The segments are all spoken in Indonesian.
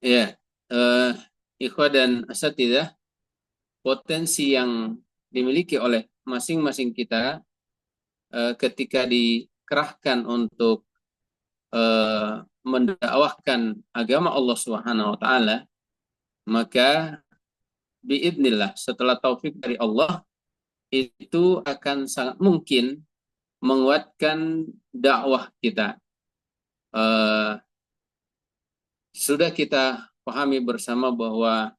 Ya, eh, ikhwah dan asatidah, potensi yang dimiliki oleh masing-masing kita ketika dikerahkan untuk mendakwahkan agama Allah Subhanahu wa taala, maka biidznillah setelah taufik dari Allah itu akan sangat mungkin menguatkan dakwah kita. Eh, Sudah kita pahami bersama bahwa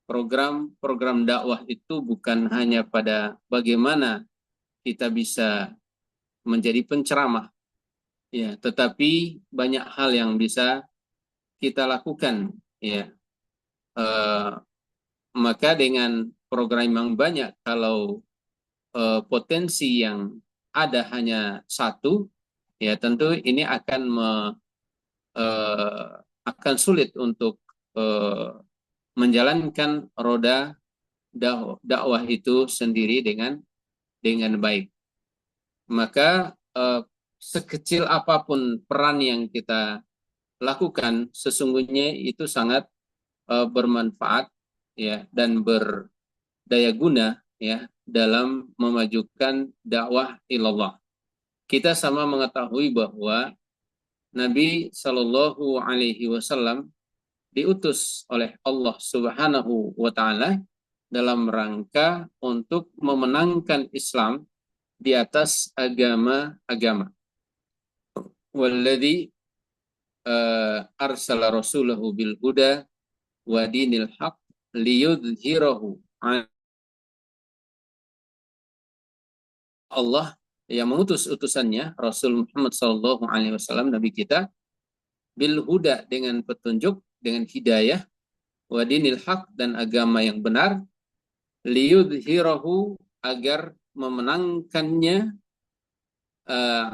program-program dakwah itu bukan hanya pada bagaimana kita bisa menjadi penceramah, ya, tetapi banyak hal yang bisa kita lakukan, ya. Eh, maka dengan program yang banyak, kalau potensi yang ada hanya satu, ya tentu ini eh, akan sulit untuk eh, menjalankan roda dakwah itu sendiri dengan baik. Maka sekecil apapun peran yang kita lakukan, sesungguhnya itu sangat bermanfaat, ya, dan berdaya guna, ya, dalam memajukan dakwah ilallah. Kita sama mengetahui bahwa Nabi Shallallahu Alaihi Wasallam diutus oleh Allah Subhanahu wa taala dalam rangka untuk memenangkan Islam di atas agama-agama. Walladzi arsala rasulahu bil huda wa dinil haq liyudhhirahu. Allah yang mengutus utusannya Rasul Muhammad sallallahu alaihi wasallam, nabi kita, bil huda dengan petunjuk, dengan hidayah, wa dinil haq dan agama yang benar, liyudhhirahu agar memenangkannya,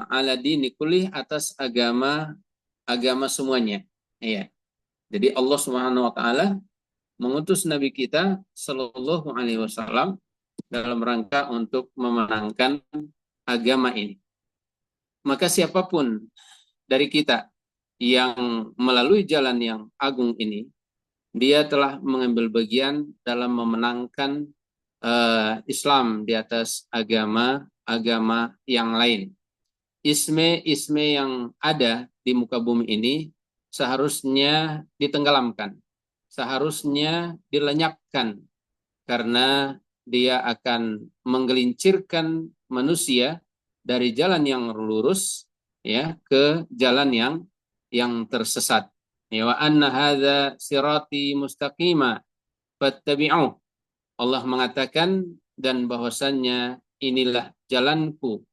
ala dini kulih atas agama semuanya. Iya. Jadi Allah Subhanahu wa taala mengutus nabi kita sallallahu alaihi wasallam dalam rangka untuk memenangkan agama ini. Maka siapapun dari kita yang melalui jalan yang agung ini, dia telah mengambil bagian dalam memenangkan Islam di atas agama-agama yang lain. Isme-isme yang ada di muka bumi ini seharusnya ditenggelamkan, seharusnya dilenyapkan, karena dia akan menggelincirkan manusia dari jalan yang lurus, ya, ke jalan yang tersesat. Ya, wa anna hadza sirati mustaqima fattabi'uh. Allah mengatakan, dan bahwasannya inilah jalanku,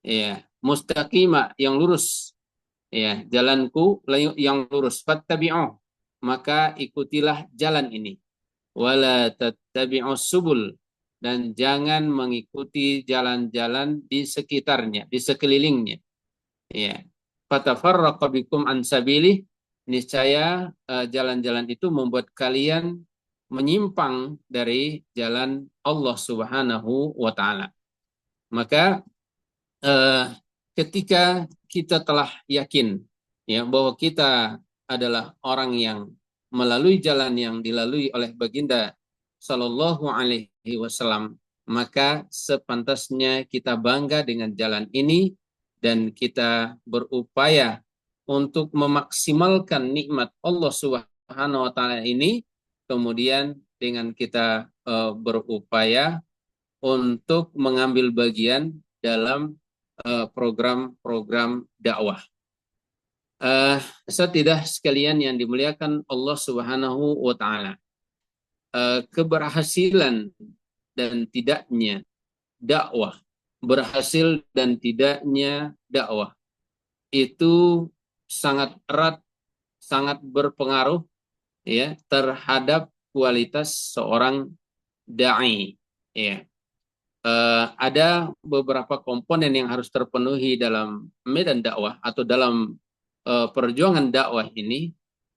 ya, mustaqima yang lurus, ya, jalanku yang lurus, fattabi'uh, maka ikutilah jalan ini, wala tattabi'us subul, dan jangan mengikuti jalan-jalan di sekitarnya, di sekelilingnya, ya. Fatafarraqa bikum an sabilih, niscaya jalan-jalan itu membuat kalian menyimpang dari jalan Allah Subhanahu wa taala. Maka eh, ketika kita telah yakin, ya, bahwa kita adalah orang yang melalui jalan yang dilalui oleh baginda Sallallahu Alaihi Wasallam, maka sepantasnya kita bangga dengan jalan ini dan kita berupaya untuk memaksimalkan nikmat Allah Subhanahu Wa Taala ini. Kemudian dengan kita berupaya untuk mengambil bagian dalam program-program dakwah. Setidak sekalian yang dimuliakan Allah Subhanahu wa taala, keberhasilan dan tidaknya dakwah, berhasil dan tidaknya dakwah itu sangat erat, sangat berpengaruh, ya, terhadap kualitas seorang dai, ya. Ada beberapa komponen yang harus terpenuhi dalam medan dakwah atau dalam perjuangan dakwah ini.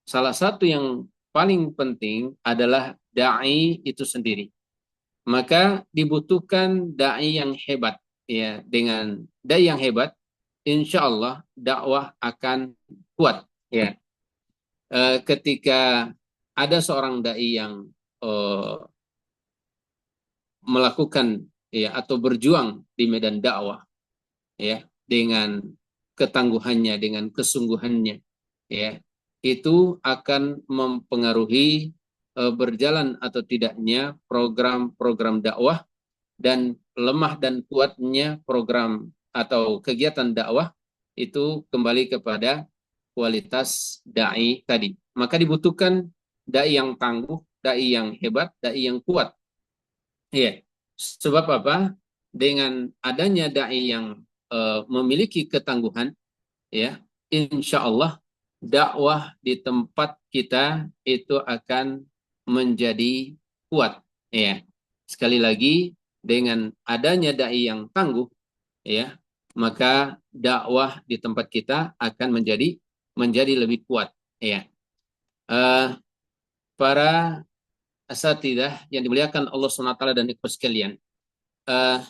Salah satu yang paling penting adalah dai itu sendiri. Maka dibutuhkan dai yang hebat, ya. Dengan dai yang hebat, insya Allah dakwah akan kuat, ya. ketika ada seorang dai yang eh, melakukan ya atau berjuang di medan dakwah ya dengan ketangguhannya, dengan kesungguhannya, ya itu akan mempengaruhi berjalan atau tidaknya program-program dakwah, dan lemah dan kuatnya program atau kegiatan dakwah itu kembali kepada kualitas dai tadi. Maka dibutuhkan dai yang tangguh, dai yang hebat, dai yang kuat. Iya. Sebab apa? Dengan adanya dai yang memiliki ketangguhan, ya, insya Allah dakwah di tempat kita itu akan menjadi kuat. Ya, sekali lagi dengan adanya dai yang tangguh, ya, maka dakwah di tempat kita akan menjadi lebih kuat. Ya, uh, para asatidah yang dimuliakan Allah SWT dan ikhwan sekalian,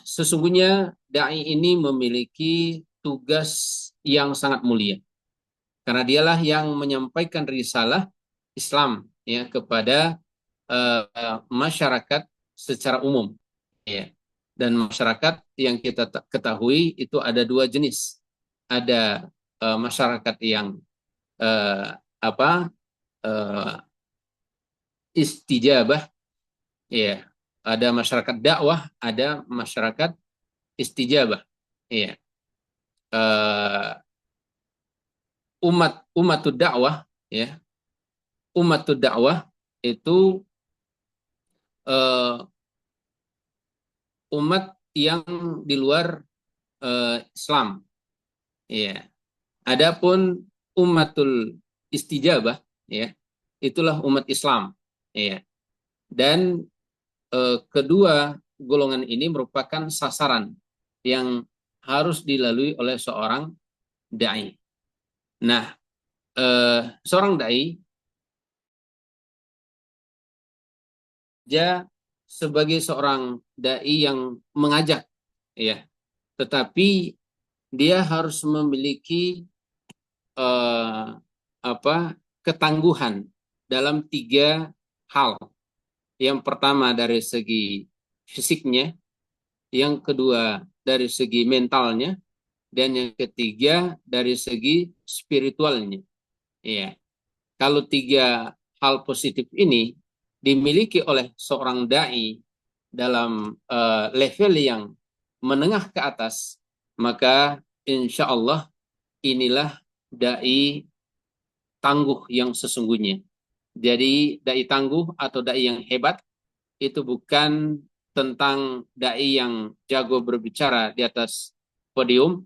sesungguhnya dai ini memiliki tugas yang sangat mulia karena dialah yang menyampaikan risalah Islam ya kepada masyarakat secara umum, ya. Dan masyarakat yang kita ketahui itu ada dua jenis. Ada masyarakat yang uh, apa uh, istijabah, ya. Ada masyarakat dakwah, ada masyarakat istijabah, ya. Uh, umat dakwah, ya, umat dakwah itu uh, umat yang di luar Islam, ya. Adapun umatul istijabah, ya, itulah umat Islam, ya. Dan kedua golongan ini merupakan sasaran yang harus dilalui oleh seorang dai. Nah, seorang dai dia sebagai seorang dai yang mengajak, ya, tetapi dia harus memiliki eh, apa ketangguhan dalam tiga hal. Yang pertama dari segi fisiknya, yang kedua dari segi mentalnya, dan yang ketiga dari segi spiritualnya. Ya, kalau tiga hal positif ini dimiliki oleh seorang dai dalam level yang menengah ke atas, maka insya Allah inilah dai tangguh yang sesungguhnya. Jadi dai tangguh atau dai yang hebat itu bukan tentang dai yang jago berbicara di atas podium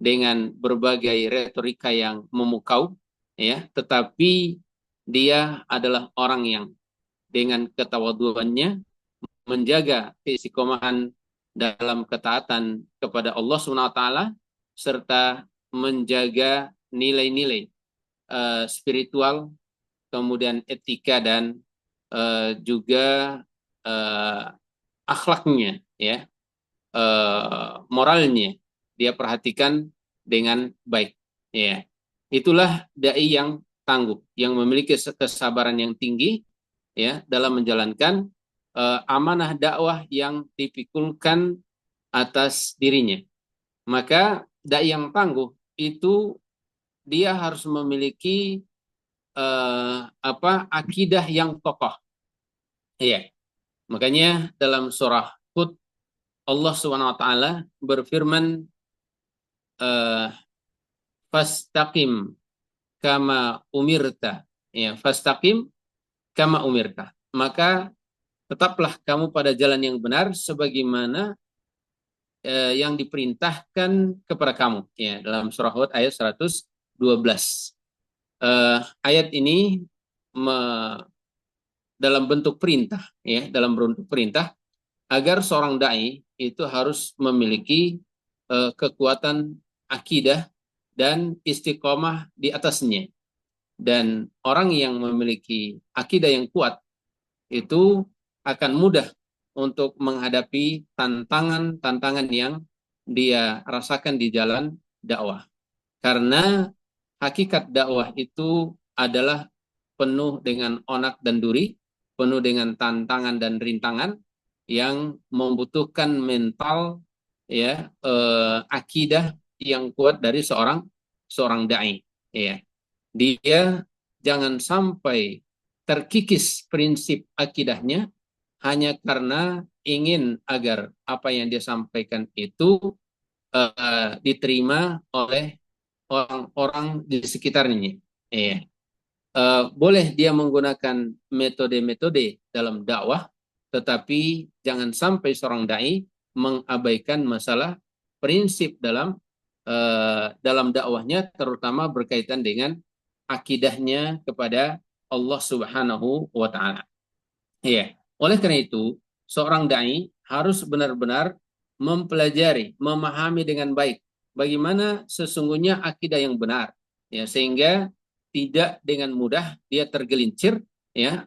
dengan berbagai retorika yang memukau, ya, tetapi dia adalah orang yang dengan ketawaduannya menjaga keistiqomahan dalam ketaatan kepada Allah Subhanahu wa taala serta menjaga nilai-nilai spiritual, kemudian etika dan juga uh, akhlaknya, ya, moralnya dia perhatikan dengan baik, ya. Itulah dai yang tangguh, yang memiliki kesabaran yang tinggi, ya, dalam menjalankan amanah dakwah yang dipikulkan atas dirinya. Maka dai yang tangguh itu dia harus memiliki akidah yang kokoh. Iya. Makanya dalam surah Hud Allah Subhanahu wa taala berfirman eh, fastaqim kama umirta. Ya, fastaqim kama umirta. Maka tetaplah kamu pada jalan yang benar sebagaimana yang diperintahkan kepada kamu. Ya, dalam surah Hud ayat 112. Ayat ini dalam bentuk perintah, ya, dalam bentuk perintah agar seorang dai itu harus memiliki kekuatan akidah dan istiqomah di atasnya. Dan orang yang memiliki akidah yang kuat itu akan mudah untuk menghadapi tantangan-tantangan yang dia rasakan di jalan dakwah. Karena hakikat dakwah itu adalah penuh dengan onak dan duri, penuh dengan tantangan dan rintangan yang membutuhkan mental, ya, akidah yang kuat dari seorang dai, ya. Dia jangan sampai terkikis prinsip akidahnya hanya karena ingin agar apa yang dia sampaikan itu diterima oleh orang-orang di sekitarnya. Iya. Boleh dia menggunakan metode-metode dalam dakwah, tetapi jangan sampai seorang dai mengabaikan masalah prinsip dalam dakwahnya, terutama berkaitan dengan akidahnya kepada Allah Subhanahu wa Ta'ala. Iya. Oleh karena itu, seorang dai harus benar-benar mempelajari, memahami dengan baik bagaimana sesungguhnya akidah yang benar, ya, sehingga tidak dengan mudah dia tergelincir, ya,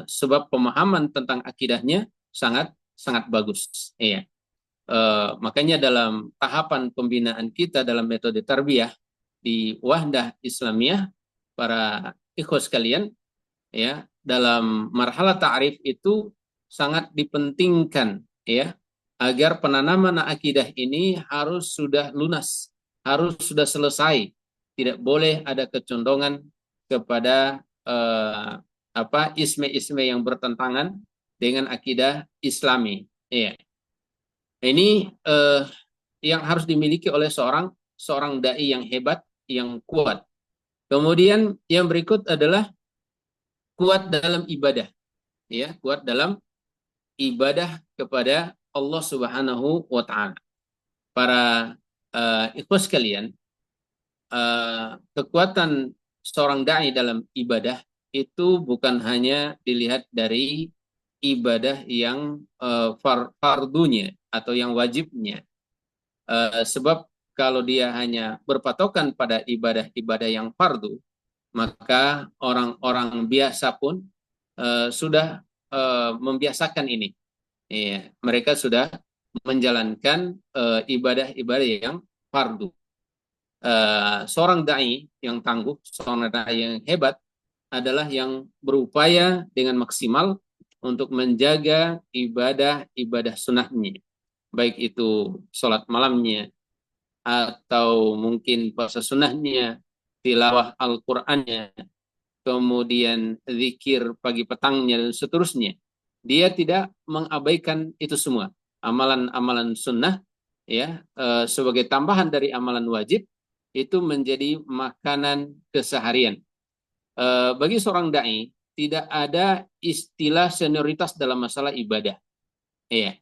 sebab pemahaman tentang akidahnya sangat sangat bagus, ya. Makanya dalam tahapan pembinaan kita dalam metode tarbiyah di Wahdah Islamiyah, para ikhwas sekalian, ya, dalam marhalah ta'rif itu sangat dipentingkan, ya, agar penanaman akidah ini harus sudah lunas, harus sudah selesai, tidak boleh ada kecondongan kepada isme-isme yang bertentangan dengan akidah Islami, ya. Ini yang harus dimiliki oleh seorang dai yang hebat, yang kuat. Kemudian yang berikut adalah kuat dalam ibadah, ya, kuat dalam ibadah kepada Allah Subhanahu wa Ta'ala. Para ikhwas sekalian, kekuatan seorang dai dalam ibadah itu bukan hanya dilihat dari ibadah yang fardunya atau yang wajibnya. Sebab kalau dia hanya berpatokan pada ibadah-ibadah yang fardu, maka orang-orang biasa pun sudah membiasakan ini. Ya, mereka sudah menjalankan ibadah-ibadah yang fardu. Seorang dai yang tangguh, seorang dai yang hebat adalah yang berupaya dengan maksimal untuk menjaga ibadah-ibadah sunnahnya, baik itu sholat malamnya, atau mungkin puasa sunnahnya, tilawah Al-Qur'annya, kemudian zikir pagi petangnya dan seterusnya. Dia tidak mengabaikan itu semua. Amalan-amalan sunnah, ya, sebagai tambahan dari amalan wajib itu menjadi makanan keseharian. Bagi seorang dai tidak ada istilah senioritas dalam masalah ibadah. Iya,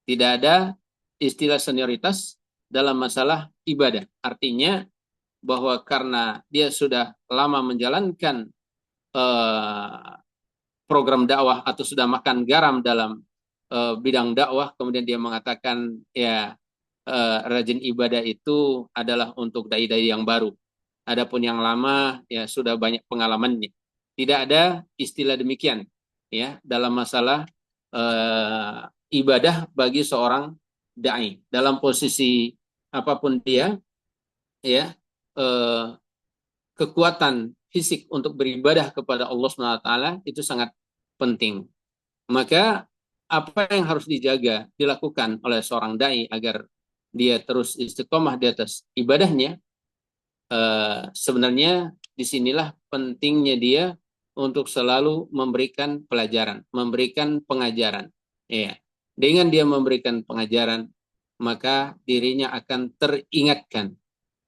tidak ada istilah senioritas dalam masalah ibadah. Artinya bahwa karena dia sudah lama menjalankan program dakwah atau sudah makan garam dalam bidang dakwah, kemudian dia mengatakan, ya, rajin ibadah itu adalah untuk dai-dai yang baru. Adapun yang lama, ya, sudah banyak pengalamannya. Tidak ada istilah demikian, ya, dalam masalah ibadah bagi seorang dai dalam posisi apapun dia, ya, kekuatan fisik untuk beribadah kepada Allah SWT itu sangat penting. Maka apa yang harus dijaga, dilakukan oleh seorang dai agar dia terus istiqomah di atas ibadahnya, sebenarnya disinilah pentingnya dia untuk selalu memberikan pelajaran, memberikan pengajaran. Ya. Dengan dia memberikan pengajaran, maka dirinya akan teringatkan.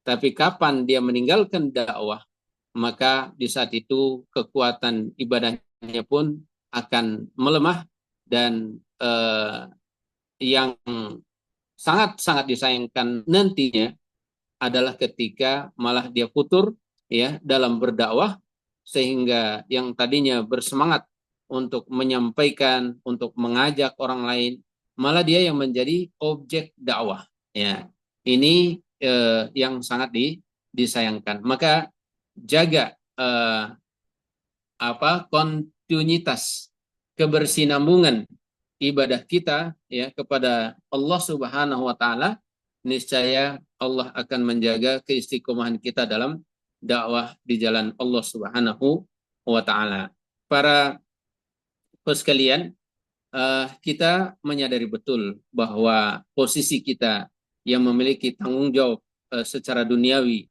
Tapi kapan dia meninggalkan dakwah, maka di saat itu kekuatan ibadahnya pun akan melemah, dan yang sangat-sangat disayangkan nantinya adalah ketika malah dia futur, ya, dalam berdakwah, sehingga yang tadinya bersemangat untuk menyampaikan, untuk mengajak orang lain, malah dia yang menjadi objek dakwah. Ya, ini yang sangat disayangkan. Maka jaga kontinuitas, kebersinambungan ibadah kita, ya, kepada Allah Subhanahu wa Ta'ala, niscaya Allah akan menjaga keistiqomahan kita dalam dakwah di jalan Allah Subhanahu wa taala. Para sekalian, kita menyadari betul bahwa posisi kita yang memiliki tanggung jawab secara duniawi,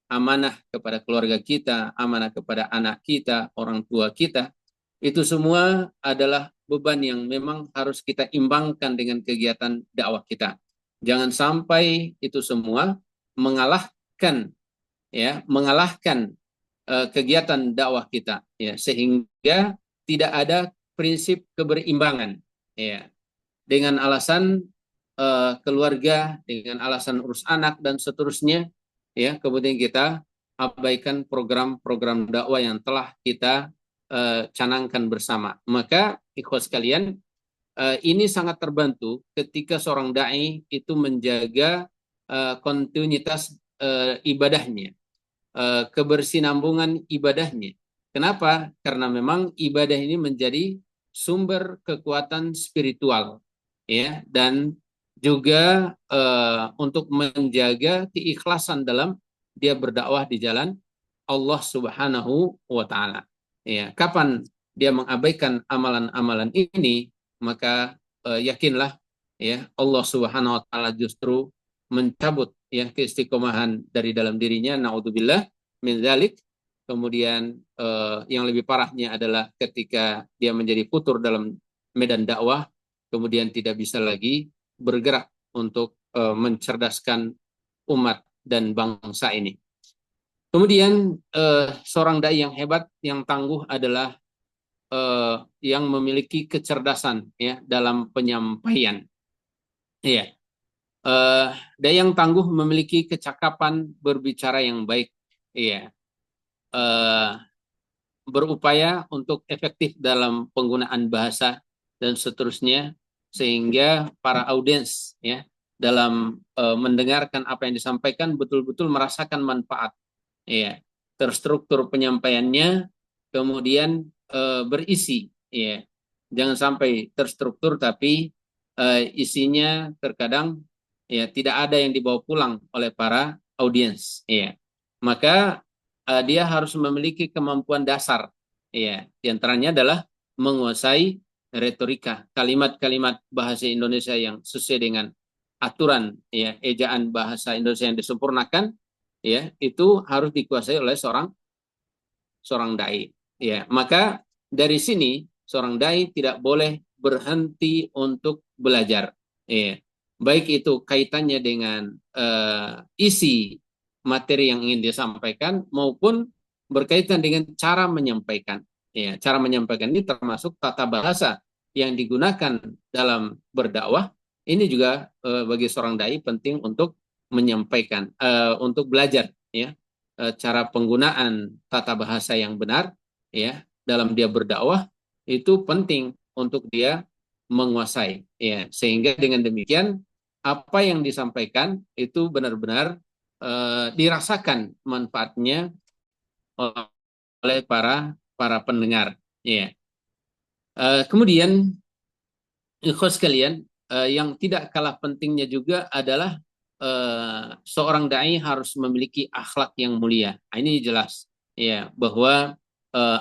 amanah kepada keluarga kita, amanah kepada anak kita, orang tua kita, itu semua adalah beban yang memang harus kita imbangkan dengan kegiatan dakwah kita. Jangan sampai itu semua mengalahkan mengalahkan kegiatan dakwah kita, ya, sehingga tidak ada prinsip keberimbangan, ya, dengan alasan keluarga, dengan alasan urus anak dan seterusnya, ya, kemudian kita abaikan program-program dakwah yang telah kita canangkan bersama. Maka ikhwas sekalian, ini sangat terbantu ketika seorang dai itu menjaga kontinuitas ibadahnya, kebersinambungan ibadahnya. Kenapa? Karena memang ibadah ini menjadi sumber kekuatan spiritual, ya, dan juga untuk menjaga keikhlasan dalam dia berdakwah di jalan Allah Subhanahu wa taala. Ya, kapan dia mengabaikan amalan-amalan ini, maka yakinlah, ya, Allah Subhanahu wa taala justru mencabut, ya, keistiqomahan dari dalam dirinya, naudzubillah min dzalik. Kemudian yang lebih parahnya adalah ketika dia menjadi futur dalam medan dakwah, kemudian tidak bisa lagi bergerak untuk mencerdaskan umat dan bangsa ini. Kemudian seorang dai yang hebat, yang tangguh adalah yang memiliki kecerdasan, ya, dalam penyampaian. Iya. Dai yang tangguh memiliki kecakapan berbicara yang baik. Iya. Berupaya untuk efektif dalam penggunaan bahasa dan seterusnya, sehingga para audiens, ya, dalam mendengarkan apa yang disampaikan betul-betul merasakan manfaat, ya, terstruktur penyampaiannya, kemudian berisi, ya, jangan sampai terstruktur tapi isinya terkadang, ya, tidak ada yang dibawa pulang oleh para audiens, ya. Maka dia harus memiliki kemampuan dasar, ya, diantaranya adalah menguasai retorika, kalimat-kalimat bahasa Indonesia yang sesuai dengan aturan, ya, ejaan bahasa Indonesia yang disempurnakan, ya, itu harus dikuasai oleh seorang dai, ya. Maka dari sini seorang dai tidak boleh berhenti untuk belajar, ya, baik itu kaitannya dengan isi materi yang ingin dia sampaikan maupun berkaitan dengan cara menyampaikan, ya. Cara menyampaikan ini termasuk tata bahasa yang digunakan dalam berdakwah. Ini juga bagi seorang dai penting untuk menyampaikan, untuk belajar, ya, cara penggunaan tata bahasa yang benar, ya, dalam dia berdakwah itu penting untuk dia menguasai, ya, sehingga dengan demikian apa yang disampaikan itu benar-benar dirasakan manfaatnya oleh para pendengar, ya. Kemudian ikhwas sekalian, yang tidak kalah pentingnya juga adalah seorang dai harus memiliki akhlak yang mulia. Ini jelas, ya, bahwa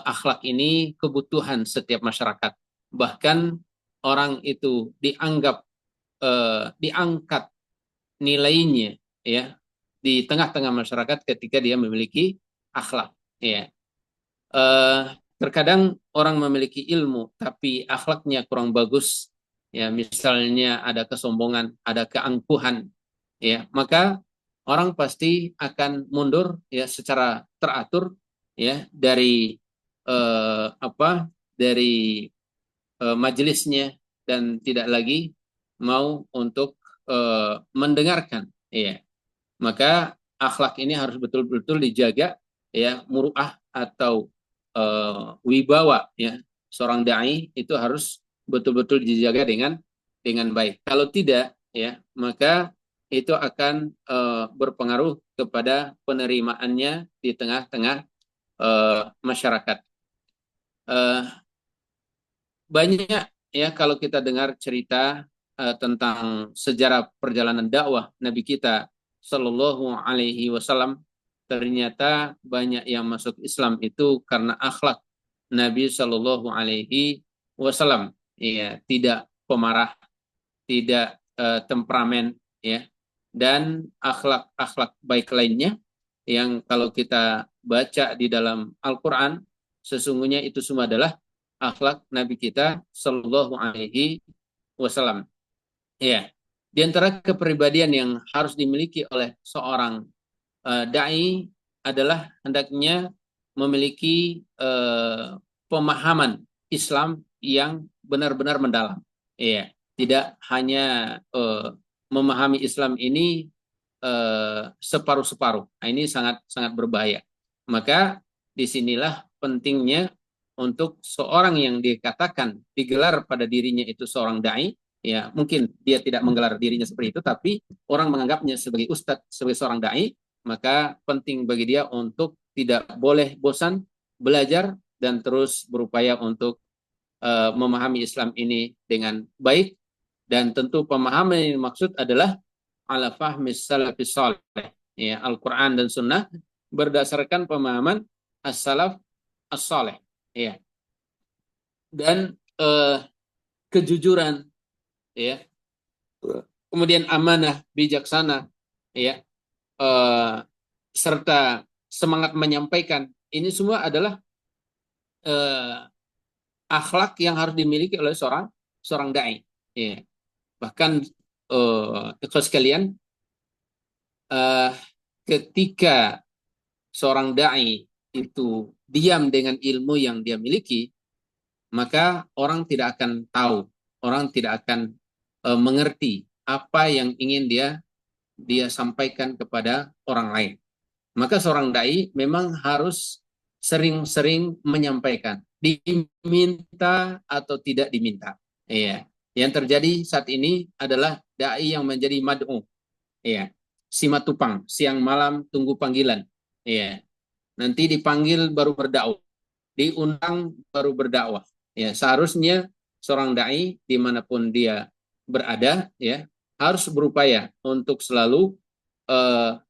akhlak ini kebutuhan setiap masyarakat. Bahkan orang itu diangkat nilainya, ya, di tengah-tengah masyarakat ketika dia memiliki akhlak, ya. Terkadang orang memiliki ilmu tapi akhlaknya kurang bagus, ya, misalnya ada kesombongan, ada keangkuhan, ya, maka orang pasti akan mundur, ya, secara teratur, ya, dari dari majelisnya dan tidak lagi mau untuk mendengarkan, ya. Maka akhlak ini harus betul-betul dijaga, ya, muruah atau wibawa, ya, seorang dai itu harus betul-betul dijaga dengan baik. Kalau tidak, ya, maka itu akan berpengaruh kepada penerimaannya di tengah-tengah masyarakat. Banyak, ya, kalau kita dengar cerita tentang sejarah perjalanan dakwah Nabi kita Shallallahu Alaihi Wasallam, ternyata banyak yang masuk Islam itu karena akhlak Nabi Shallallahu Alaihi Wasallam. Ya, tidak pemarah, tidak temperamen, ya, dan akhlak-akhlak baik lainnya yang kalau kita baca di dalam Al-Quran, sesungguhnya itu semua adalah akhlak Nabi kita Shallallahu Alaihi Wasallam. Ya, di antara kepribadian yang harus dimiliki oleh seorang dai adalah hendaknya memiliki pemahaman Islam yang benar-benar mendalam. Iya, tidak hanya memahami Islam ini separuh-separuh. Nah, ini sangat sangat berbahaya. Maka disinilah pentingnya untuk seorang yang dikatakan digelar pada dirinya itu seorang dai, ya mungkin dia tidak menggelar dirinya seperti itu, tapi orang menganggapnya sebagai ustadz, sebagai seorang dai, maka penting bagi dia untuk tidak boleh bosan belajar dan terus berupaya untuk memahami Islam ini dengan baik, dan tentu pemahaman yang maksud adalah ala fahmis salafis salih, ya, Al-Quran dan Sunnah berdasarkan pemahaman as-salaf as-salih, ya, dan kejujuran, ya, kemudian amanah, bijaksana, ya, serta semangat menyampaikan. Ini semua adalah akhlak yang harus dimiliki oleh seorang dai. Ya. Bahkan itu sekalian, ketika seorang dai itu diam dengan ilmu yang dia miliki, maka orang tidak akan tahu, orang tidak akan mengerti apa yang ingin dia sampaikan kepada orang lain. Maka seorang dai memang harus sering-sering menyampaikan, diminta atau tidak diminta. Iya. Yang terjadi saat ini adalah dai yang menjadi mad'u. Iya. Simatupang, siang malam tunggu panggilan. Iya. Nanti dipanggil baru berdakwah, diundang baru berdakwah. Ya, seharusnya seorang dai dimanapun dia berada, ya, harus berupaya untuk selalu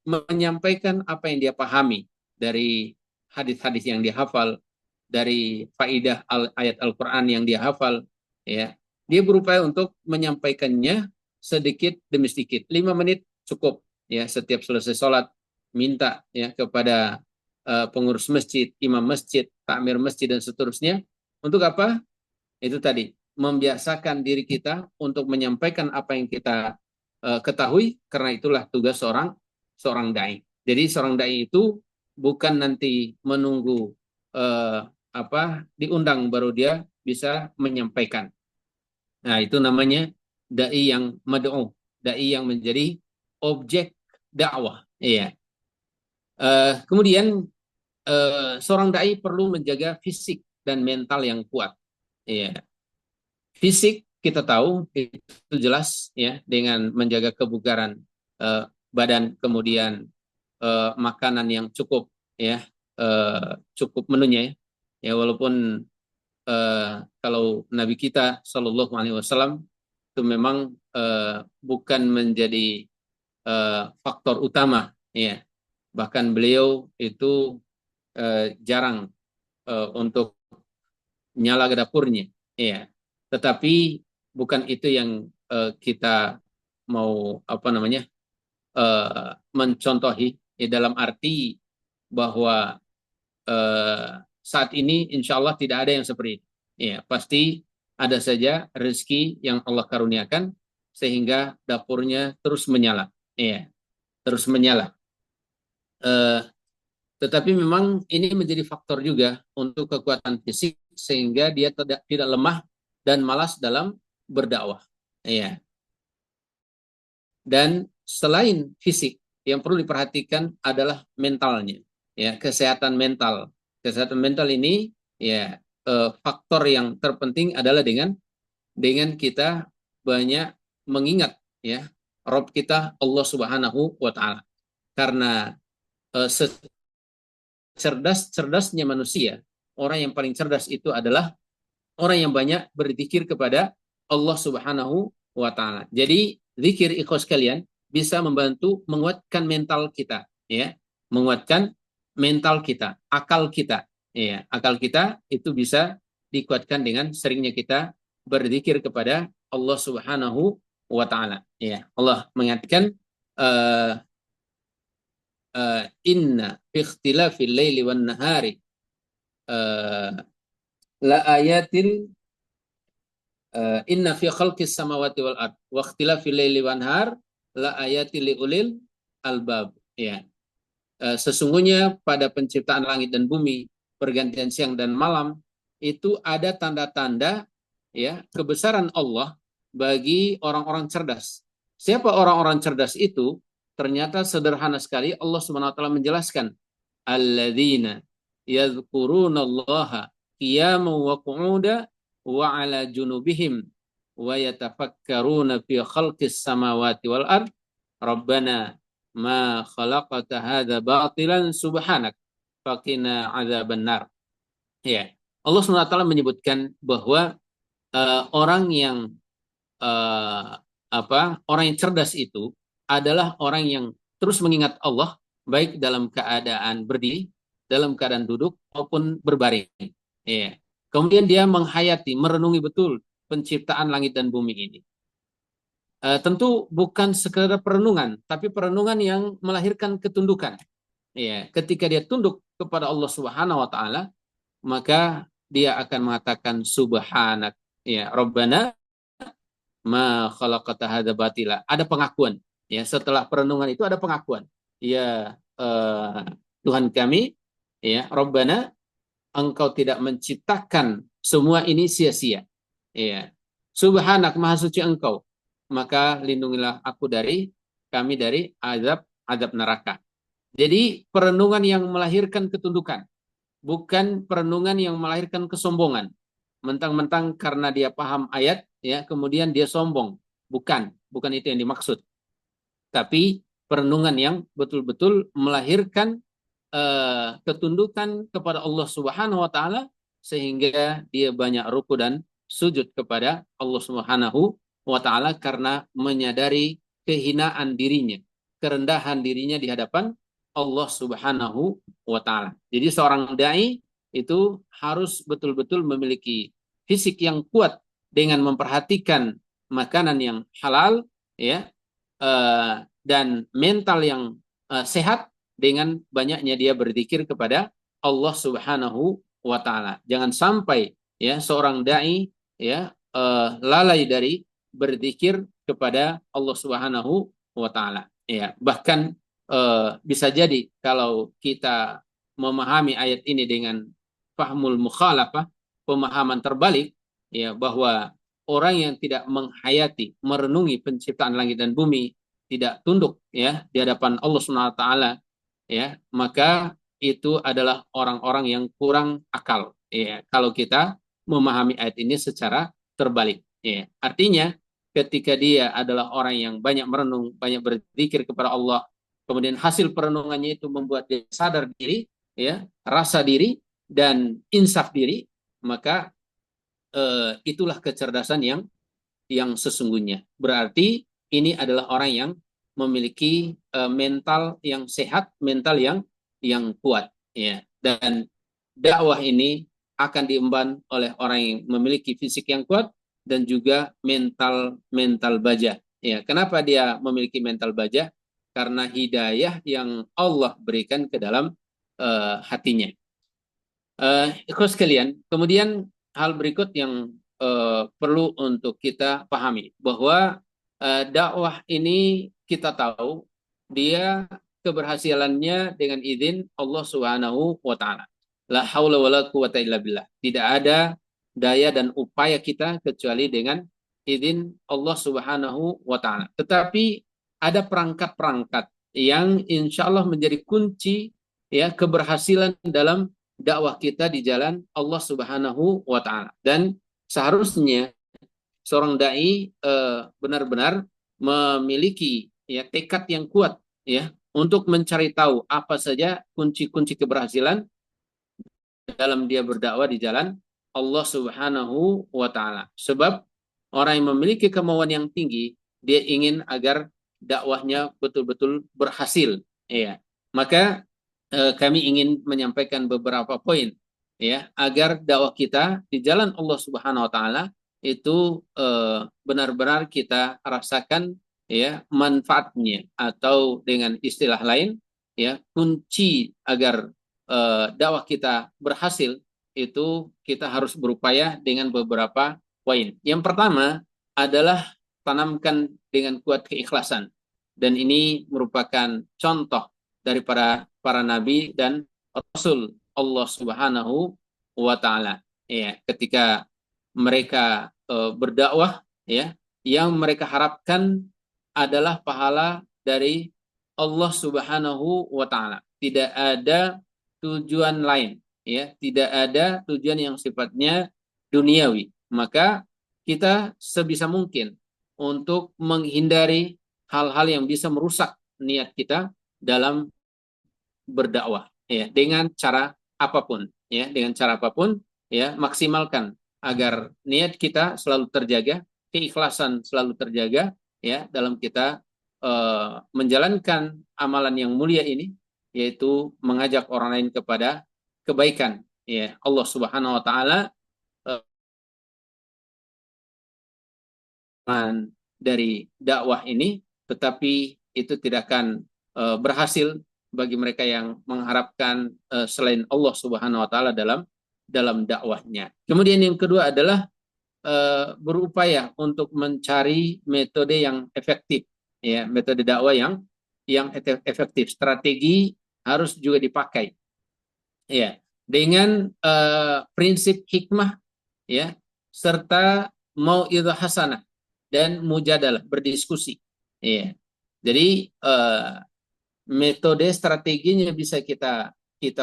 menyampaikan apa yang dia pahami dari hadis-hadis yang dia hafal, dari faidah ayat Al-Quran yang dia hafal, ya. Dia berupaya untuk menyampaikannya sedikit demi sedikit. 5 menit cukup, ya, setiap selesai sholat minta, ya, kepada pengurus masjid, imam masjid, takmir masjid dan seterusnya. Untuk apa? Itu tadi, membiasakan diri kita untuk menyampaikan apa yang kita ketahui, karena itulah tugas seorang dai. Jadi seorang dai itu bukan nanti menunggu diundang baru dia bisa menyampaikan. Nah, itu namanya dai yang mad'u, dai yang menjadi objek dakwah. Iya. Kemudian seorang dai perlu menjaga fisik dan mental yang kuat. Iya. Fisik kita tahu itu jelas, ya, dengan menjaga kebugaran badan, kemudian makanan yang cukup, ya, cukup menunya, ya. Ya, walaupun kalau Nabi kita Shallallahu Alaihi Wasallam itu memang bukan menjadi faktor utama, ya. Bahkan beliau itu jarang untuk nyala ke dapurnya, ya. Tetapi bukan itu yang kita mau mencontohi, ya, dalam arti bahwa saat ini insya Allah tidak ada yang seperti itu. Ya, pasti ada saja rezeki yang Allah karuniakan sehingga dapurnya terus menyala, ya, terus menyala. Tetapi memang ini menjadi faktor juga untuk kekuatan fisik sehingga dia tidak lemah dan malas dalam berdakwah. Ya. Dan selain fisik, yang perlu diperhatikan adalah mentalnya, ya, kesehatan mental. Kesehatan mental ini, ya, faktor yang terpenting adalah dengan kita banyak mengingat, ya, Rabb kita Allah Subhanahu wa taala. Karena cerdas-cerdasnya manusia, orang yang paling cerdas itu adalah orang yang banyak berzikir kepada Allah Subhanahu wa taala. Jadi zikir, ikhwas kalian, bisa membantu menguatkan mental kita, ya, menguatkan mental kita, akal kita. Ya, akal kita itu bisa dikuatkan dengan seringnya kita berzikir kepada Allah Subhanahu wa taala. Ya, Allah mengatakan inna fi ikhtilafil laili wan nahari uh, la ayatin inna fi khalqis samawati wal ard wa ikhtilafil laili wan nahar la ayatin li ulil albab. Ya. Sesungguhnya pada penciptaan langit dan bumi, pergantian siang dan malam, itu ada tanda-tanda ya kebesaran Allah bagi orang-orang cerdas. Siapa orang-orang cerdas itu? Ternyata sederhana sekali Allah Subhanahu wa taala menjelaskan, alladzina yadhkurunallaha qiyaman wa qu'udan wa 'ala junubihim wa yatafakkaruna fi khalqis samawati wal ard rabbana ma khalaqata hadza batilan subhanak faqina adzabannar. Ya. Allah SWT menyebutkan bahwa orang yang orang yang cerdas itu adalah orang yang terus mengingat Allah baik dalam keadaan berdiri, dalam keadaan duduk maupun berbaring. Ya. Kemudian dia menghayati, merenungi betul penciptaan langit dan bumi ini. Tentu bukan sekedar perenungan, tapi perenungan yang melahirkan ketundukan. Ya, ketika dia tunduk kepada Allah Subhanahu wa taala, maka dia akan mengatakan subhanak, ya Rabbana ma khalaqata hadza batila. Ada pengakuan, ya setelah perenungan itu ada pengakuan. Ya Tuhan kami, ya Rabbana, engkau tidak menciptakan semua ini sia-sia. Ya. Subhanak, maha suci engkau. Maka lindungilah aku kami dari azab neraka. Jadi perenungan yang melahirkan ketundukan, bukan perenungan yang melahirkan kesombongan. Mentang-mentang karena dia paham ayat, ya kemudian dia sombong. Bukan itu yang dimaksud. Tapi perenungan yang betul-betul melahirkan ketundukan kepada Allah Subhanahu wa taala sehingga dia banyak ruku dan sujud kepada Allah Subhanahu wa taala karena menyadari kehinaan dirinya, kerendahan dirinya di hadapan Allah Subhanahu wa taala. Jadi seorang dai itu harus betul-betul memiliki fisik yang kuat dengan memperhatikan makanan yang halal, ya, dan mental yang sehat dengan banyaknya dia berzikir kepada Allah Subhanahu wa taala. Jangan sampai ya seorang dai ya lalai dari berzikir kepada Allah Subhanahu wa taala. Ya, bahkan bisa jadi kalau kita memahami ayat ini dengan fahmul mukhalafah, pemahaman terbalik, ya bahwa orang yang tidak menghayati, merenungi penciptaan langit dan bumi, tidak tunduk ya di hadapan Allah Subhanahu wa taala, ya, maka itu adalah orang-orang yang kurang akal. Ya, kalau kita memahami ayat ini secara terbalik. Ya, artinya ketika dia adalah orang yang banyak merenung, banyak berzikir kepada Allah, kemudian hasil perenungannya itu membuat dia sadar diri, ya, rasa diri dan insaf diri, maka itulah kecerdasan yang sesungguhnya. Berarti ini adalah orang yang memiliki mental yang sehat, mental yang kuat, ya. Dan dakwah ini akan diemban oleh orang yang memiliki fisik yang kuat dan juga mental baja. Ya, kenapa dia memiliki mental baja? Karena hidayah yang Allah berikan ke dalam hatinya. Ikhwas sekalian, kemudian hal berikut yang perlu untuk kita pahami bahwa dakwah ini kita tahu dia keberhasilannya dengan izin Allah Subhanahu wa taala. La haula wala quwata illa billah. Tidak ada daya dan upaya kita kecuali dengan izin Allah Subhanahu wa taala. Tetapi ada perangkat-perangkat yang insya Allah menjadi kunci ya keberhasilan dalam dakwah kita di jalan Allah Subhanahu wa taala. Dan seharusnya seorang dai benar-benar memiliki ya tekad yang kuat ya untuk mencari tahu apa saja kunci-kunci keberhasilan dalam dia berdakwah di jalan Allah Subhanahu wa taala. Sebab orang yang memiliki kemauan yang tinggi, dia ingin agar dakwahnya betul-betul berhasil, ya. Maka kami ingin menyampaikan beberapa poin ya agar dakwah kita di jalan Allah Subhanahu wa taala itu benar-benar kita rasakan ya manfaatnya, atau dengan istilah lain ya kunci agar dakwah kita berhasil itu kita harus berupaya dengan beberapa poin. Yang pertama adalah tanamkan dengan kuat keikhlasan, dan ini merupakan contoh daripada para nabi dan rasul Allah Subhanahu wa taala. Ya, ketika mereka berdakwah ya, yang mereka harapkan adalah pahala dari Allah Subhanahu wa taala. Tidak ada tujuan lain ya, tidak ada tujuan yang sifatnya duniawi. Maka kita sebisa mungkin untuk menghindari hal-hal yang bisa merusak niat kita dalam berdakwah ya, dengan cara apapun ya, dengan cara apapun ya, maksimalkan agar niat kita selalu terjaga, keikhlasan selalu terjaga ya dalam kita menjalankan amalan yang mulia ini, yaitu mengajak orang lain kepada kebaikan ya. Allah Subhanahu wa taala dari dakwah ini, tetapi itu tidak akan berhasil bagi mereka yang mengharapkan selain Allah Subhanahu wa taala dalam dakwahnya. Kemudian yang kedua adalah berupaya untuk mencari metode yang efektif ya, metode dakwah yang efektif. Strategi harus juga dipakai ya, dengan prinsip hikmah ya, serta mau'izah hasanah dan mujadalah, berdiskusi ya. Jadi metode strateginya bisa kita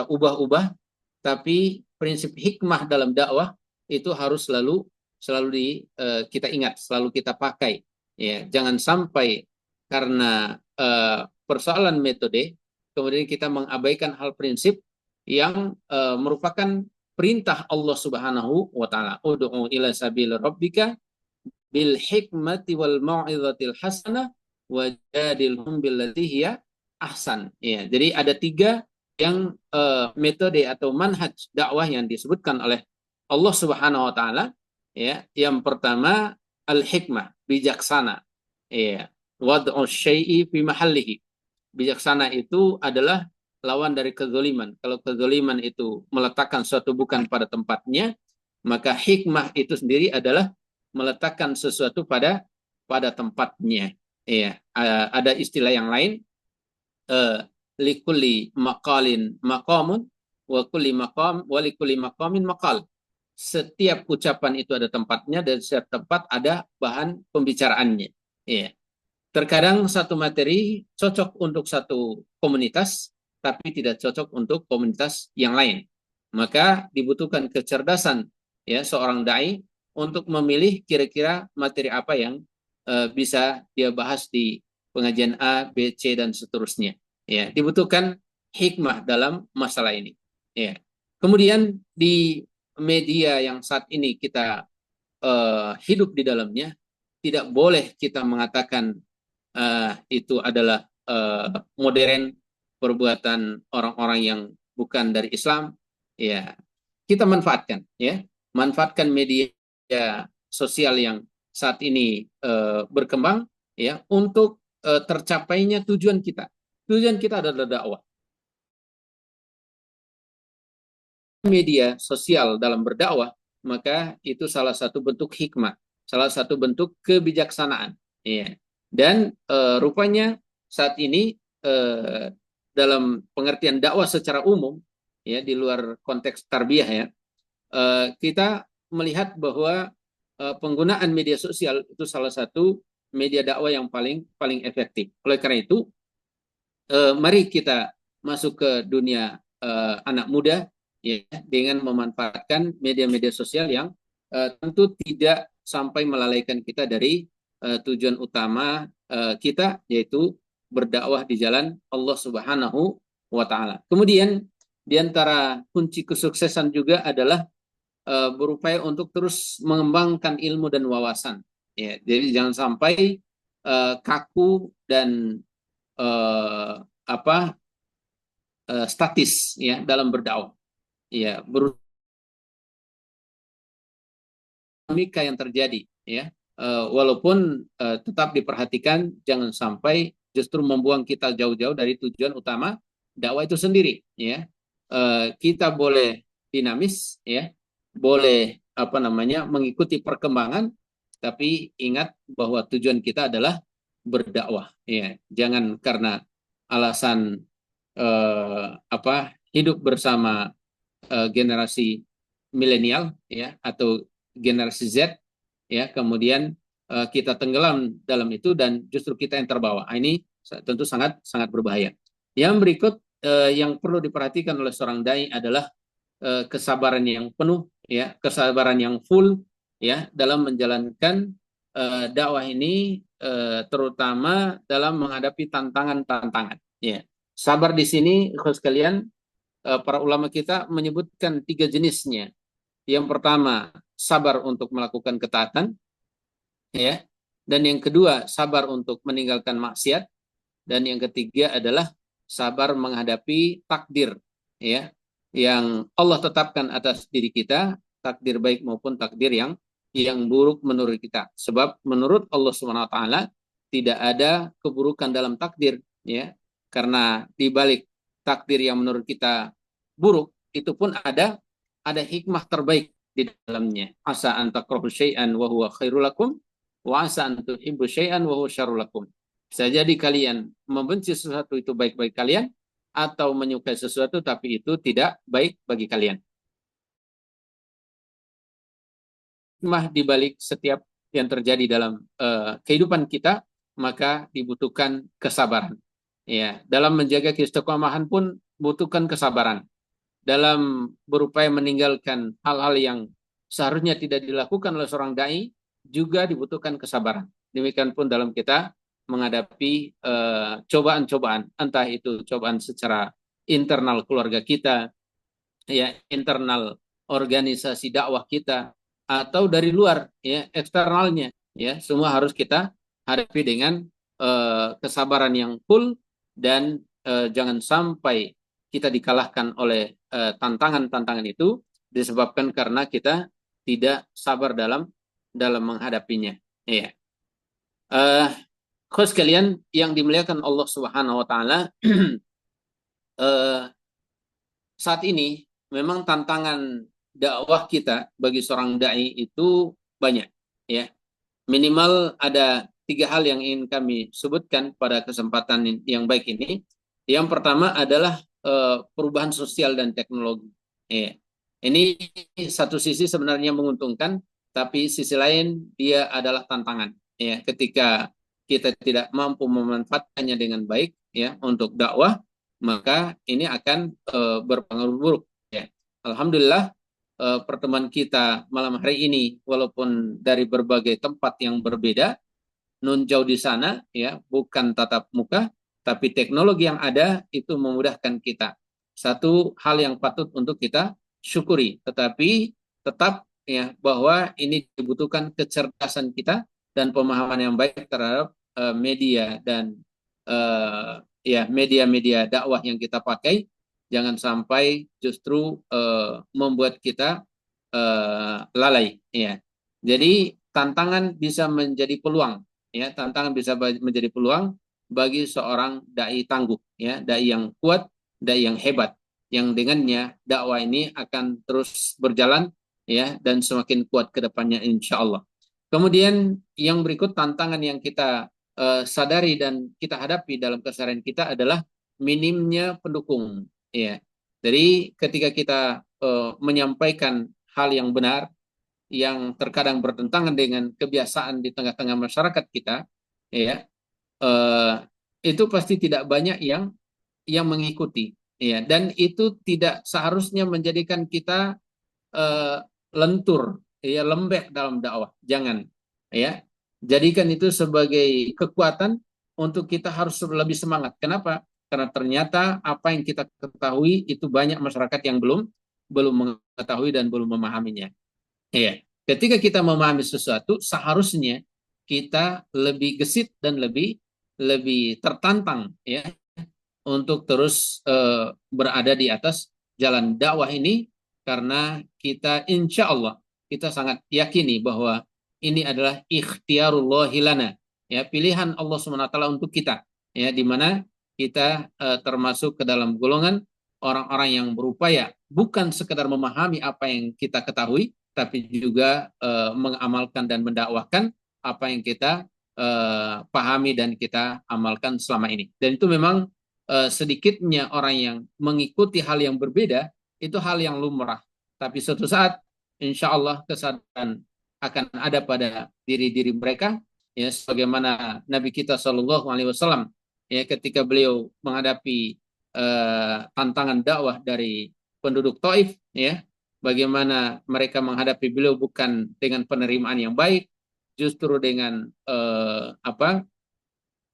ubah-ubah, tapi prinsip hikmah dalam dakwah itu harus selalu kita ingat, selalu kita pakai ya. Jangan sampai karena persoalan metode kemudian kita mengabaikan hal prinsip yang merupakan perintah Allah Subhanahu wa taala. Ud'u ila sabil rabbika bil hikmati wal mau'izatil hasanah wajadilhum billati hiya ahsan. Ya, jadi ada tiga yang metode atau manhaj dakwah yang disebutkan oleh Allah Subhanahu wa taala ya. Yang pertama al-hikmah, bijaksana. Ya, wad'u syai'i fi mahallihi. Bijaksana itu adalah lawan dari kezaliman. Kalau kezaliman itu meletakkan suatu bukan pada tempatnya, maka hikmah itu sendiri adalah meletakkan sesuatu pada tempatnya. Iya, ada istilah yang lain, likulli maqalin maqamun wa kulli maqam wa likulli maqamin maqal. Setiap ucapan itu ada tempatnya dan setiap tempat ada bahan pembicaraannya. Iya. Terkadang satu materi cocok untuk satu komunitas, tapi tidak cocok untuk komunitas yang lain. Maka dibutuhkan kecerdasan ya seorang dai untuk memilih kira-kira materi apa yang bisa dia bahas di pengajian A, B, C dan seterusnya. Ya, dibutuhkan hikmah dalam masalah ini. Ya. Kemudian di media yang saat ini kita hidup di dalamnya, tidak boleh kita mengatakan itu adalah modern, perbuatan orang-orang yang bukan dari Islam. Ya, kita manfaatkan ya, manfaatkan media sosial yang saat ini berkembang ya untuk tercapainya tujuan kita. Tujuan kita adalah dakwah. Media sosial dalam berdakwah, maka itu salah satu bentuk hikmah, salah satu bentuk kebijaksanaan. Ya. Dan rupanya saat ini dalam pengertian dakwah secara umum, ya di luar konteks tarbiyah ya, kita melihat bahwa penggunaan media sosial itu salah satu media dakwah yang paling efektif. Oleh karena itu, mari kita masuk ke dunia anak muda ya, dengan memanfaatkan media-media sosial yang tentu tidak sampai melalaikan kita dari tujuan utama kita, yaitu berdakwah di jalan Allah Subhanahu wa taala. Kemudian di antara kunci kesuksesan juga adalah berupaya untuk terus mengembangkan ilmu dan wawasan. Ya, jadi jangan sampai kaku dan apa statis ya dalam berdakwah. Ya, dinamika yang terjadi ya. Walaupun tetap diperhatikan jangan sampai justru membuang kita jauh-jauh dari tujuan utama dakwah itu sendiri ya. Kita boleh dinamis ya, boleh apa namanya mengikuti perkembangan, tapi ingat bahwa tujuan kita adalah berdakwah ya. Jangan karena alasan hidup bersama generasi milenial ya atau generasi Z ya, kemudian kita tenggelam dalam itu dan justru kita yang terbawa. Ini tentu sangat sangat berbahaya. Yang berikut yang perlu diperhatikan oleh seorang dai adalah kesabaran yang penuh ya, kesabaran yang full ya dalam menjalankan dakwah ini, terutama dalam menghadapi tantangan-tantangan ya. Sabar di sini khusus kalian, para ulama kita menyebutkan 3 jenisnya. Yang pertama, sabar untuk melakukan ketaatan, ya. Dan yang kedua, sabar untuk meninggalkan maksiat. Dan yang ketiga adalah sabar menghadapi takdir, ya, yang Allah tetapkan atas diri kita, takdir baik maupun takdir yang buruk menurut kita. Sebab menurut Allah Subhanahu Wa Taala tidak ada keburukan dalam takdir, ya. Karena di balik takdir yang menurut kita buruk, itu pun ada hikmah terbaik di dalamnya. Asa an takrahu syai'an wa huwa khairul lakum wa asa an tuhibbu syai'an wa huwa syarrul lakum. Bisa jadi kalian membenci sesuatu itu baik-baik kalian, atau menyukai sesuatu tapi itu tidak baik bagi kalian. Hikmah di balik setiap yang terjadi dalam kehidupan kita, maka dibutuhkan kesabaran. Ya, dalam menjaga keistiqomahan pun butuhkan kesabaran. Dalam berupaya meninggalkan hal-hal yang seharusnya tidak dilakukan oleh seorang dai juga dibutuhkan kesabaran. Demikian pun dalam kita menghadapi cobaan-cobaan, entah itu cobaan secara internal keluarga kita, ya, internal organisasi dakwah kita, atau dari luar, ya, eksternalnya, ya, semua harus kita hadapi dengan kesabaran yang full dan jangan sampai kita dikalahkan oleh tantangan-tantangan itu disebabkan karena kita tidak sabar dalam menghadapinya. Ya. Khusus kalian yang dimuliakan Allah Subhanahu Wa Taala, saat ini memang tantangan dakwah kita bagi seorang dai itu banyak. Ya, minimal ada 3 hal yang ingin kami sebutkan pada kesempatan yang baik ini. Yang pertama adalah perubahan sosial dan teknologi. Ya. Ini satu sisi sebenarnya menguntungkan, tapi sisi lain dia adalah tantangan. Ya, ketika kita tidak mampu memanfaatkannya dengan baik ya untuk dakwah, maka ini akan berpengaruh buruk. Ya. Alhamdulillah, pertemuan kita malam hari ini walaupun dari berbagai tempat yang berbeda, nun jauh di sana ya, bukan tatap muka, tapi teknologi yang ada itu memudahkan kita. Satu hal yang patut untuk kita syukuri, tetapi tetap ya bahwa ini dibutuhkan kecerdasan kita dan pemahaman yang baik terhadap media dan ya media-media dakwah yang kita pakai. Jangan sampai justru membuat kita lalai ya. Jadi tantangan bisa menjadi peluang ya, tantangan bisa menjadi peluang bagi seorang dai tangguh ya, dai yang kuat, dai yang hebat, yang dengannya dakwah ini akan terus berjalan ya dan semakin kuat ke depannya insya Allah. Kemudian yang berikut tantangan yang kita sadari dan kita hadapi dalam keseharian kita adalah minimnya pendukung ya. Jadi ketika kita menyampaikan hal yang benar yang terkadang bertentangan dengan kebiasaan di tengah-tengah masyarakat kita, ya, eh, itu pasti tidak banyak yang mengikuti, ya, dan itu tidak seharusnya menjadikan kita eh, lentur, ya, lembek dalam dakwah. Jangan, ya, jadikan itu sebagai kekuatan untuk kita harus lebih semangat. Kenapa? Karena ternyata apa yang kita ketahui itu banyak masyarakat yang belum mengetahui dan belum memahaminya. Ya, ketika kita memahami sesuatu, seharusnya kita lebih gesit dan lebih tertantang ya untuk terus berada di atas jalan dakwah ini, karena kita insya Allah kita sangat yakini bahwa ini adalah ikhtiarullah lana, ya, pilihan Allah SWT untuk kita, ya, di mana kita termasuk ke dalam golongan orang-orang yang berupaya bukan sekedar memahami apa yang kita ketahui, tapi juga mengamalkan dan mendakwahkan apa yang kita pahami dan kita amalkan selama ini. Dan itu memang sedikitnya orang yang mengikuti hal yang berbeda, itu hal yang lumrah. Tapi suatu saat, insya Allah kesadaran akan ada pada diri-diri mereka, ya, sebagaimana Nabi kita Shallallahu Alaihi Wasallam, ya, ketika beliau menghadapi tantangan dakwah dari penduduk Taif, ya, bagaimana mereka menghadapi beliau bukan dengan penerimaan yang baik, justru dengan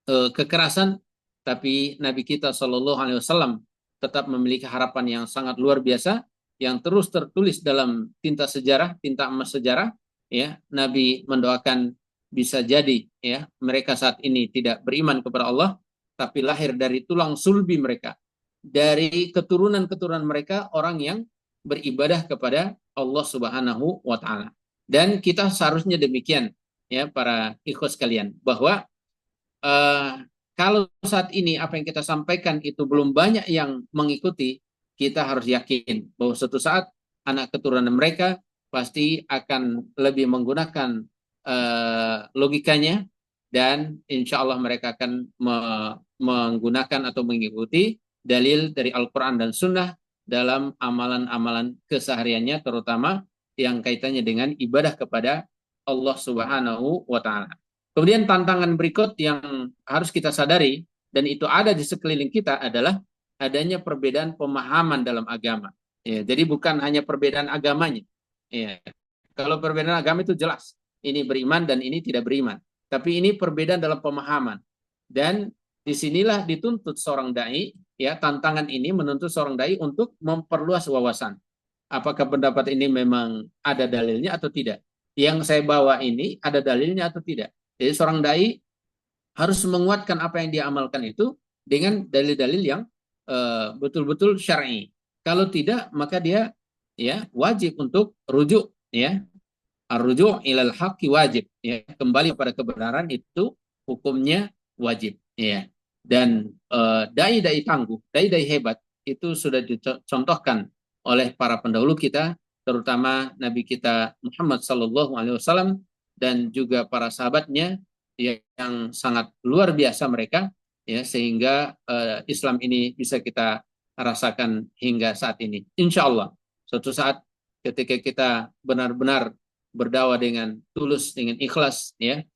kekerasan, tapi Nabi kita Shallallahu Alaihi Wasallam tetap memiliki harapan yang sangat luar biasa, yang terus tertulis dalam tinta sejarah, tinta emas sejarah. Ya, Nabi mendoakan bisa jadi, ya, mereka saat ini tidak beriman kepada Allah, tapi lahir dari tulang sulbi mereka, dari keturunan-keturunan mereka orang yang beribadah kepada Allah Subhanahu wa Ta'ala. Dan kita seharusnya demikian, ya, para ikhwas kalian, bahwa uh, kalau saat ini apa yang kita sampaikan itu belum banyak yang mengikuti, kita harus yakin bahwa suatu saat anak keturunan mereka pasti akan lebih menggunakan logikanya, dan insya Allah mereka akan menggunakan atau mengikuti dalil dari Al-Quran dan Sunnah dalam amalan-amalan kesehariannya, terutama yang kaitannya dengan ibadah kepada Allah Subhanahu wa Ta'ala. Kemudian tantangan berikut yang harus kita sadari, dan itu ada di sekeliling kita, adalah adanya perbedaan pemahaman dalam agama. Ya, jadi bukan hanya perbedaan agamanya. Ya, kalau perbedaan agama itu jelas, ini beriman dan ini tidak beriman. Tapi ini perbedaan dalam pemahaman. Dan disinilah dituntut seorang dai, ya, tantangan ini menuntut seorang dai untuk memperluas wawasan. Apakah pendapat ini memang ada dalilnya atau tidak? Yang saya bawa ini ada dalilnya atau tidak? Jadi seorang dai harus menguatkan apa yang dia amalkan itu dengan dalil-dalil yang betul-betul syar'i. Kalau tidak, maka dia, ya, wajib untuk rujuk, ya. Ar-rujuk ilal haqqi wajib, ya. Kembali pada kebenaran itu hukumnya wajib, ya. Dan dai-dai tangguh, dai-dai hebat itu sudah dicontohkan oleh para pendahulu kita, terutama Nabi kita Muhammad Sallallahu Alaihi Wasallam dan juga para sahabatnya yang sangat luar biasa mereka, ya, sehingga Islam ini bisa kita rasakan hingga saat ini. Insya Allah suatu saat ketika kita benar-benar berdakwah dengan tulus, dengan ikhlas, ya,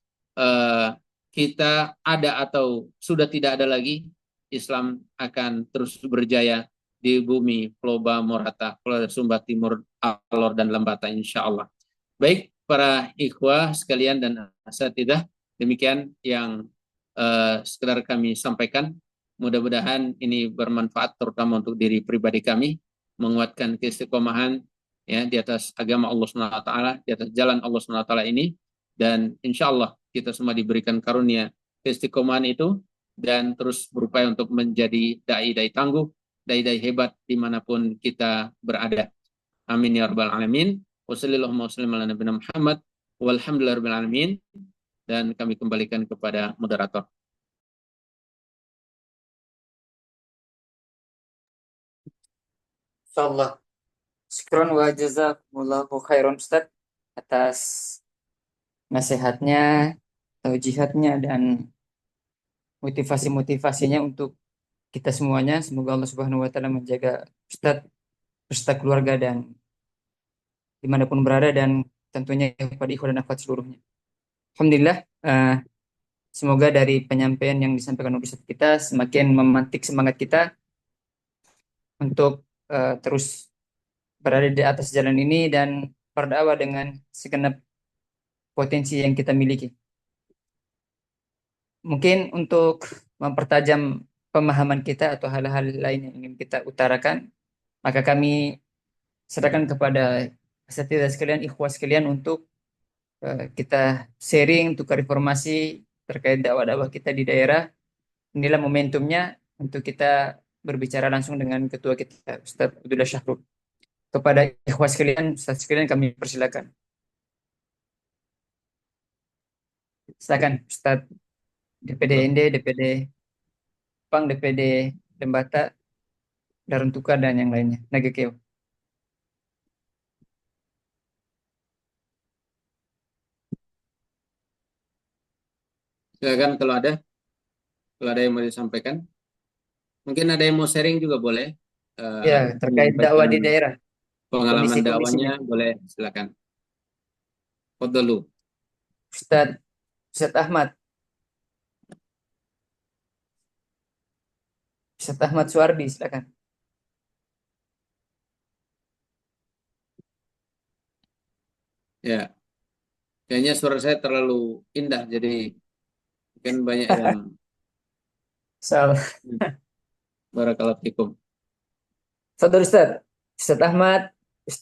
kita ada atau sudah tidak ada lagi, Islam akan terus berjaya di bumi Ploba, Morata, Pulau Sumba Timur, Alor dan Lembata, insya Allah. Baik para ikhwah sekalian dan asatidah, demikian yang sekedar kami sampaikan. Mudah-mudahan ini bermanfaat terutama untuk diri pribadi kami, menguatkan keistiqomahan, ya, di atas agama Allah SWT, di atas jalan Allah SWT ini, dan insya Allah kita semua diberikan karunia keistiqomahan itu, dan terus berupaya untuk menjadi dai-dai tangguh, dai-dai hebat dimanapun kita berada. Amin ya rabbal alamin. Wassalamualaikum Muhammad walhamdulillahirabbil alamin. Dan kami kembalikan kepada moderator. Insyaallah. Syukron wa jazakumullahu khairan Ustaz atas nasihatnya, taujihatnya dan motivasi-motivasinya untuk kita semuanya. Semoga Allah Subhanahu wa taala menjaga Ustaz beserta keluarga dan dimanapun berada, dan tentunya kepada ikhwan dan akhwat seluruhnya. Alhamdulillah, semoga dari penyampaian yang disampaikan oleh Ustaz kita semakin memantik semangat kita untuk terus berada di atas jalan ini dan berdakwah dengan segenap potensi yang kita miliki. Mungkin untuk mempertajam pemahaman kita atau hal-hal lain yang ingin kita utarakan, maka kami serahkan kepada asatidzah sekalian, ikhwah sekalian, untuk kita sharing, tukar informasi terkait dakwah-dakwah kita di daerah. Inilah momentumnya, untuk kita berbicara langsung dengan ketua kita, Ustadz Abdullah Syahrul. Kepada ikhwas sekalian, Ustadz sekalian kami persilakan. Silakan Ustadz DPD ND, DPD Pang, DPD Lembata, Darun Tukar, dan yang lainnya. Nagekeo. Silakan kalau ada yang mau disampaikan. Mungkin ada yang mau sharing juga boleh. Ya, terkait dakwah Menyampaikan di daerah, pengalaman kondisi-kondisinya. dakwanya boleh, silakan. Fadlu. Ustadz Ustadz Ahmad, Ustadz Ahmad Suwardi, silakan. Ya, kayaknya suara saya terlalu indah, jadi mungkin banyak yang Salam. barakallahu fikum. Saudara Ustadz, Ustadz Ahmad